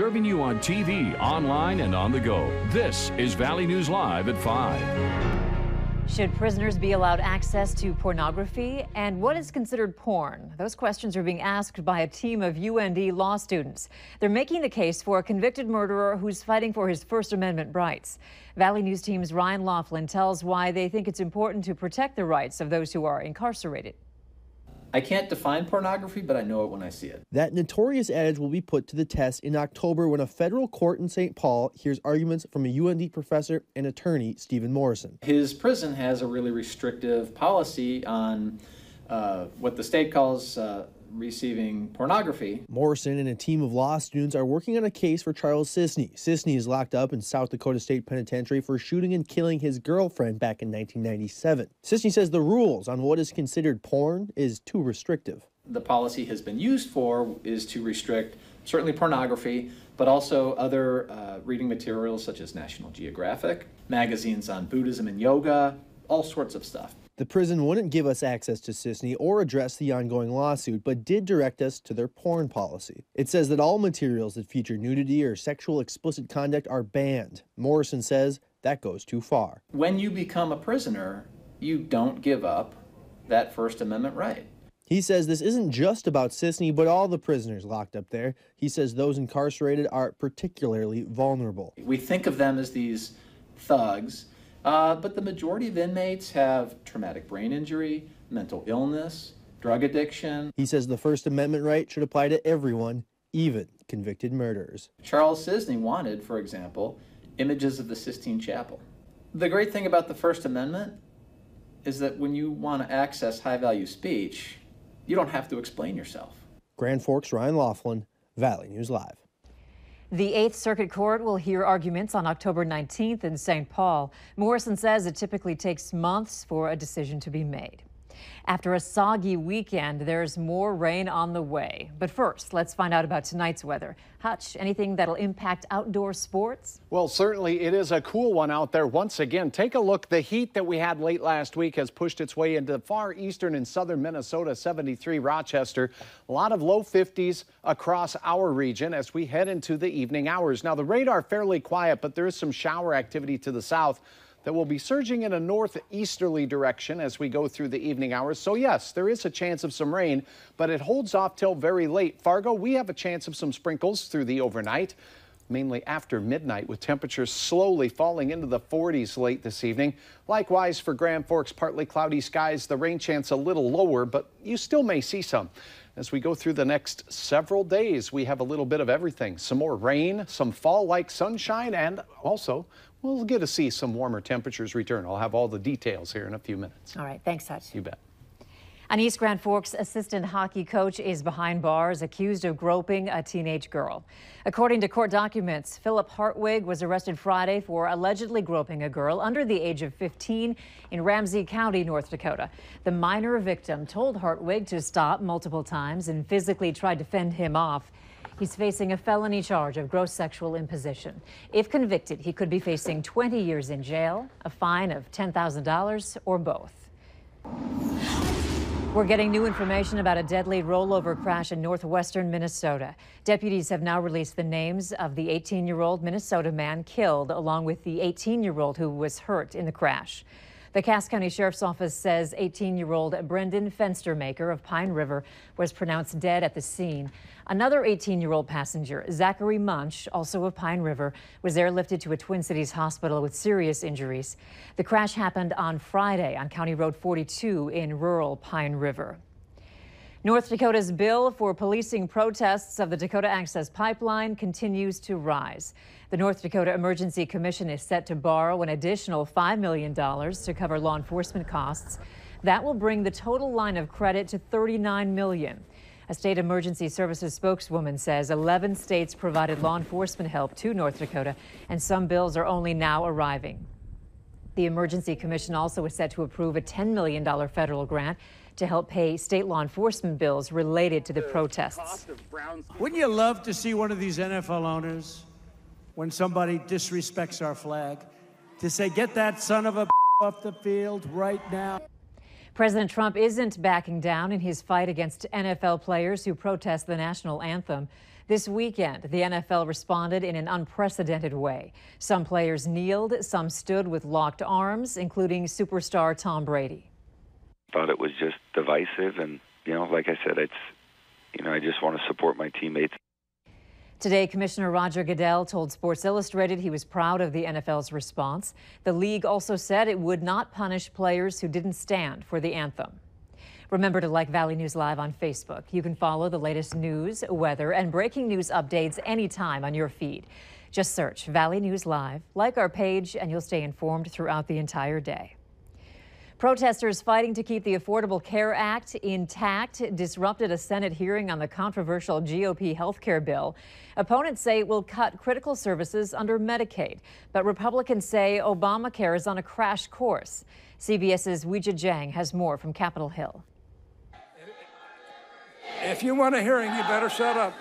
Serving you on TV, online, and on the go. This is Valley News Live at 5. Should prisoners be allowed access to pornography? And what is considered porn? Those questions are being asked by a team of UND law students. They're making the case for a convicted murderer who's fighting for his First Amendment rights. Valley News Team's Ryan Laughlin tells why they think it's important to protect the rights of those who are incarcerated. I can't define pornography, but I know it when I see it. That notorious adage will be put to the test in October when a federal court in St. Paul hears arguments from a UND professor and attorney, Stephen Morrison. His prison has a really restrictive policy on what the state calls receiving pornography. Morrison and a team of law students are working on a case for Charles Sisney. Sisney is locked up in South Dakota State Penitentiary for shooting and killing his girlfriend back in 1997. Sisney says the rules on what is considered porn is too restrictive. The policy has been used for is to restrict certainly pornography, but also other reading materials such as National Geographic, magazines on Buddhism and yoga, all sorts of stuff. The prison wouldn't give us access to Sisney or address the ongoing lawsuit, but did direct us to their porn policy. It says that all materials that feature nudity or sexual explicit conduct are banned. Morrison says that goes too far. When you become a prisoner, you don't give up that First Amendment right. He says this isn't just about Sisney, but all the prisoners locked up there. He says those incarcerated are particularly vulnerable. We think of them as these thugs, but the majority of inmates have traumatic brain injury, mental illness, drug addiction. He says the First Amendment right should apply to everyone, even convicted murderers. Charles Sisney wanted, for example, images of the Sistine Chapel. The great thing about the First Amendment is that when you want to access high-value speech, you don't have to explain yourself. Grand Forks, Ryan Laughlin, Valley News Live. The 8th Circuit Court will hear arguments on October 19th in St. Paul. Morrison says it typically takes months for a decision to be made. After a soggy weekend, there's more rain on the way. But first, let's find out about tonight's weather. Hutch, anything that'll impact outdoor sports? Well, certainly it is a cool one out there. Once again, take a look. The heat that we had late last week has pushed its way into far eastern and southern Minnesota, 73 Rochester. A lot of low 50s across our region as we head into the evening hours. Now, the radar fairly quiet, but there is some shower activity to the south that will be surging in a northeasterly direction as we go through the evening hours. So yes, there is a chance of some rain, but it holds off till very late. Fargo, we have a chance of some sprinkles through the overnight, mainly after midnight, with temperatures slowly falling into the 40s late this evening. Likewise for Grand Forks, partly cloudy skies, the rain chance a little lower, but you still may see some. As we go through the next several days, we have a little bit of everything. Some more rain, some fall-like sunshine, and also we'll get to see some warmer temperatures return. I'll have all the details here in a few minutes. All right, thanks, Hutch. You bet. An East Grand Forks assistant hockey coach is behind bars accused of groping a teenage girl. According to court documents, Philip Hartwig was arrested Friday for allegedly groping a girl under the age of 15 in Ramsey County, North Dakota. The minor victim told Hartwig to stop multiple times and physically tried to fend him off. He's facing a felony charge of gross sexual imposition. If convicted, he could be facing 20 years in jail, a fine of $10,000, or both. We're getting new information about a deadly rollover crash in northwestern Minnesota. Deputies have now released the names of the 18-year-old Minnesota man killed, along with the 18-year-old who was hurt in the crash. The Cass County Sheriff's Office says 18-year-old Brendan Fenstermaker of Pine River was pronounced dead at the scene. Another 18-year-old passenger, Zachary Munch, also of Pine River, was airlifted to a Twin Cities hospital with serious injuries. The crash happened on Friday on County Road 42 in rural Pine River. North Dakota's bill for policing protests of the Dakota Access Pipeline continues to rise. The North Dakota Emergency Commission is set to borrow an additional $5 million to cover law enforcement costs. That will bring the total line of credit to $39 million. A state emergency services spokeswoman says 11 states provided law enforcement help to North Dakota, and some bills are only now arriving. The Emergency Commission also is set to approve a $10 million federal grant to help pay state law enforcement bills related to the protests. Wouldn't you love to see one of these NFL owners, when somebody disrespects our flag, to say, get that son of a off the field right now? President Trump isn't backing down in his fight against NFL players who protest the national anthem. This weekend, the NFL responded in an unprecedented way. Some players kneeled, some stood with locked arms, including superstar Tom Brady. Thought it was just divisive, and, like I said, I just want to support my teammates. Today, Commissioner Roger Goodell told Sports Illustrated he was proud of the NFL's response. The league also said it would not punish players who didn't stand for the anthem. Remember to like Valley News Live on Facebook. You can follow the latest news, weather, and breaking news updates anytime on your feed. Just search Valley News Live, like our page, and you'll stay informed throughout the entire day. Protesters fighting to keep the Affordable Care Act intact disrupted a Senate hearing on the controversial GOP health care bill. Opponents say it will cut critical services under Medicaid, but Republicans say Obamacare is on a crash course. CBS's Weijia Jiang has more from Capitol Hill. If you want a hearing, you better shut up.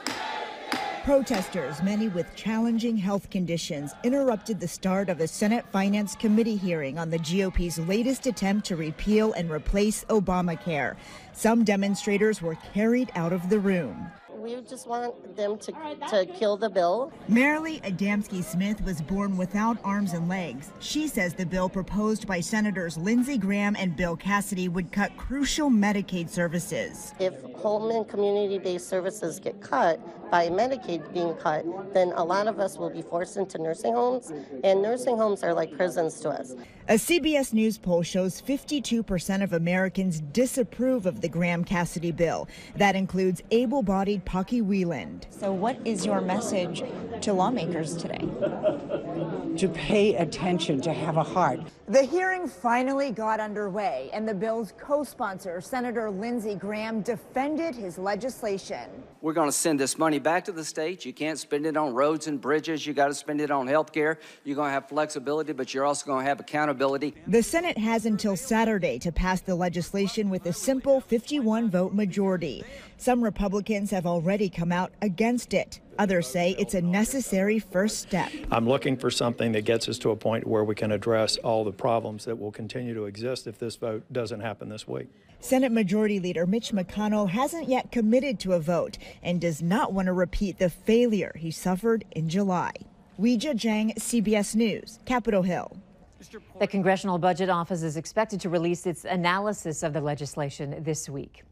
Protesters, many with challenging health conditions, interrupted the start of a Senate Finance Committee hearing on the GOP's latest attempt to repeal and replace Obamacare. Some demonstrators were carried out of the room. We just want them to kill the bill. Marilee Adamski-Smith was born without arms and legs. She says the bill proposed by Senators Lindsey Graham and Bill Cassidy would cut crucial Medicaid services. If home and community-based services get cut by Medicaid being cut, then a lot of us will be forced into nursing homes, and nursing homes are like prisons to us. A CBS News poll shows 52% of Americans disapprove of the Graham-Cassidy bill. That includes able-bodied Pocky Wieland. So what is your message to lawmakers today? To pay attention, to have a heart. The hearing finally got underway, and the bill's co-sponsor, Senator Lindsey Graham, defended his legislation. We're going to send this money back to the states. You can't spend it on roads and bridges. You got to spend it on health care. You're going to have flexibility, but you're also going to have accountability. The Senate has until Saturday to pass the legislation with a simple 51-vote majority. Some Republicans have already come out against it. Others say it's a necessary first step. I'm looking for something that gets us to a point where we can address all the problems that will continue to exist if this vote doesn't happen this week. Senate Majority Leader Mitch McConnell hasn't yet committed to a vote and does not want to repeat the failure he suffered in July. Weijia Jiang, CBS News, Capitol Hill. The Congressional Budget Office is expected to release its analysis of the legislation this week.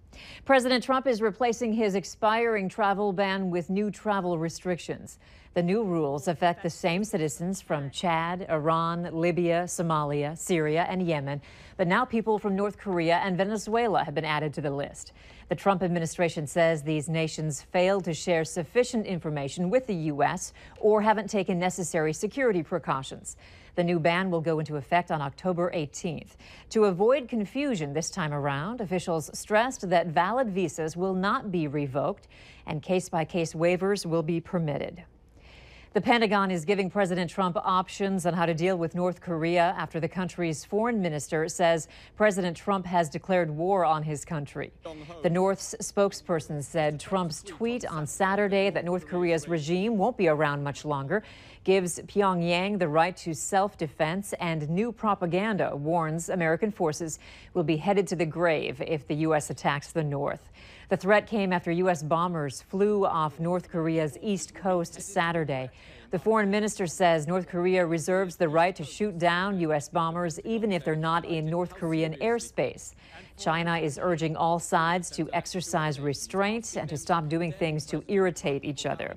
President Trump is replacing his expiring travel ban with new travel restrictions. The new rules affect the same citizens from Chad, Iran, Libya, Somalia, Syria, and Yemen, but now people from North Korea and Venezuela have been added to the list. The Trump administration says these nations failed to share sufficient information with the U.S. or haven't taken necessary security precautions. The new ban will go into effect on October 18th. To avoid confusion this time around, officials stressed that valid visas will not be revoked and case-by-case waivers will be permitted. The Pentagon is giving President Trump options on how to deal with North Korea after the country's foreign minister says President Trump has declared war on his country. The North's spokesperson said Trump's tweet on Saturday that North Korea's regime won't be around much longer gives Pyongyang the right to self-defense, and new propaganda warns American forces will be headed to the grave if the U.S. attacks the North. The threat came after U.S. bombers flew off North Korea's east coast Saturday. The foreign minister says North Korea reserves the right to shoot down U.S. bombers even if they're not in North Korean airspace. China is urging all sides to exercise restraint and to stop doing things to irritate each other.